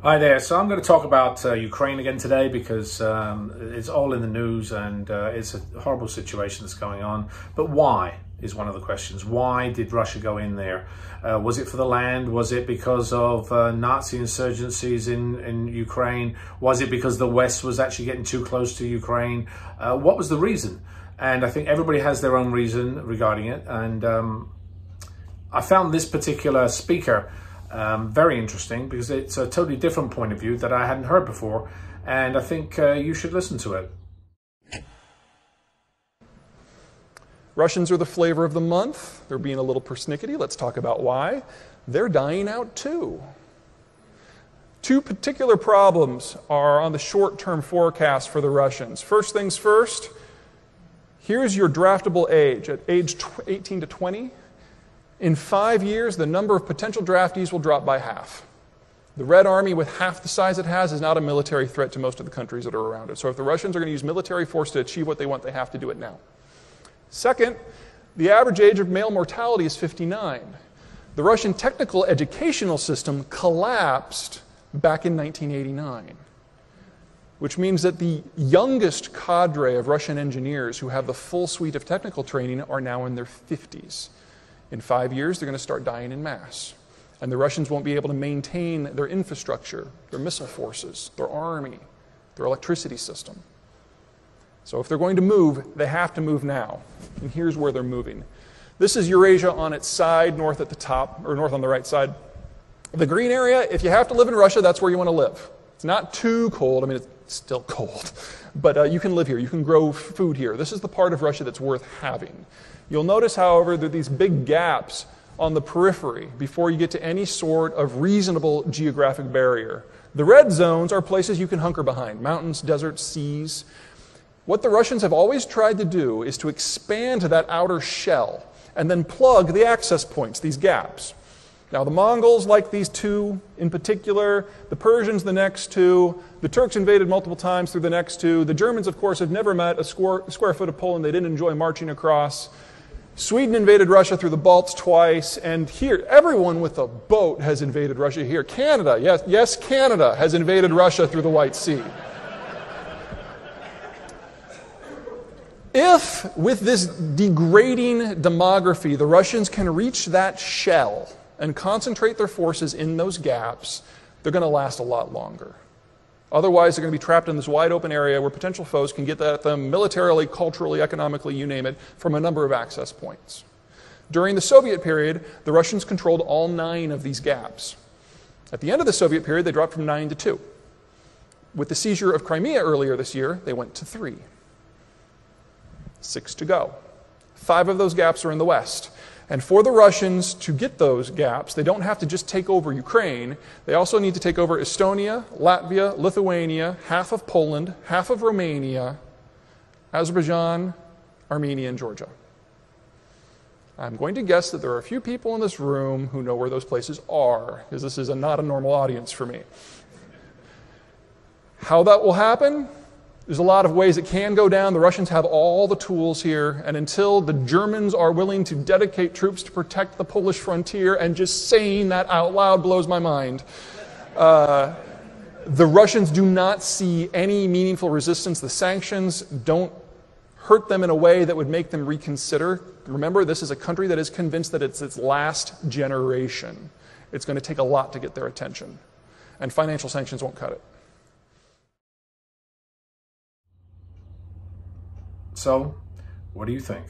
Hi there. So I'm going to talk about Ukraine again today because it's all in the news and it's a horrible situation that's going on. But why is one of the questions. Why did Russia go in there? Was it for the land? Was it because of Nazi insurgencies in Ukraine? Was it because the West was actually getting too close to Ukraine? What was the reason? And I think everybody has their own reason regarding it. And I found this particular speaker very interesting because it's a totally different point of view that I hadn't heard before, and I think you should listen to it. Russians are the flavor of the month. They're being a little persnickety. Let's talk about why. They're dying out too. Two particular problems are on the short-term forecast for the Russians. First things first, here's your draftable age. At age 18 to 20, in 5 years, the number of potential draftees will drop by half. The Red Army, with half the size it has, is not a military threat to most of the countries that are around it. So if the Russians are going to use military force to achieve what they want, they have to do it now. Second, the average age of male mortality is 59. The Russian technical educational system collapsed back in 1989, which means that the youngest cadre of Russian engineers who have the full suite of technical training are now in their 50s. In 5 years, they're going to start dying in mass. And the Russians won't be able to maintain their infrastructure, their missile forces, their army, their electricity system. So if they're going to move, they have to move now. And here's where they're moving. This is Eurasia on its side, north at the top, or north on the right side. The green area, if you have to live in Russia, that's where you want to live. It's not too cold. I mean, it's still cold. But you can live here. You can grow food here. This is the part of Russia that's worth having. You'll notice, however, there are these big gaps on the periphery before you get to any sort of reasonable geographic barrier. The red zones are places you can hunker behind: mountains, deserts, seas. What the Russians have always tried to do is to expand to that outer shell and then plug the access points, these gaps. Now, the Mongols like these two in particular, the Persians the next two, the Turks invaded multiple times through the next two, the Germans, of course, have never met a square foot of Poland they didn't enjoy marching across. Sweden invaded Russia through the Balts twice, and here, everyone with a boat has invaded Russia here. Canada, yes, Canada has invaded Russia through the White Sea. If, with this degrading demography, the Russians can reach that shell and concentrate their forces in those gaps, they're going to last a lot longer. Otherwise, they're going to be trapped in this wide open area where potential foes can get at them militarily, culturally, economically, you name it, from a number of access points. During the Soviet period, the Russians controlled all 9 of these gaps. At the end of the Soviet period, they dropped from 9 to 2. With the seizure of Crimea earlier this year, they went to 3. 6 to go. 5 of those gaps are in the West. And for the Russians to get those gaps, they don't have to just take over Ukraine. They also need to take over Estonia, Latvia, Lithuania, half of Poland, half of Romania, Azerbaijan, Armenia, and Georgia. I'm going to guess that there are a few people in this room who know where those places are, because this is not a normal audience for me. How that will happen? There's a lot of ways it can go down. The Russians have all the tools here, and until the Germans are willing to dedicate troops to protect the Polish frontier, and just saying that out loud blows my mind, the Russians do not see any meaningful resistance. The sanctions don't hurt them in a way that would make them reconsider. Remember, this is a country that is convinced that it's its last generation. It's going to take a lot to get their attention, and financial sanctions won't cut it. So, what do you think?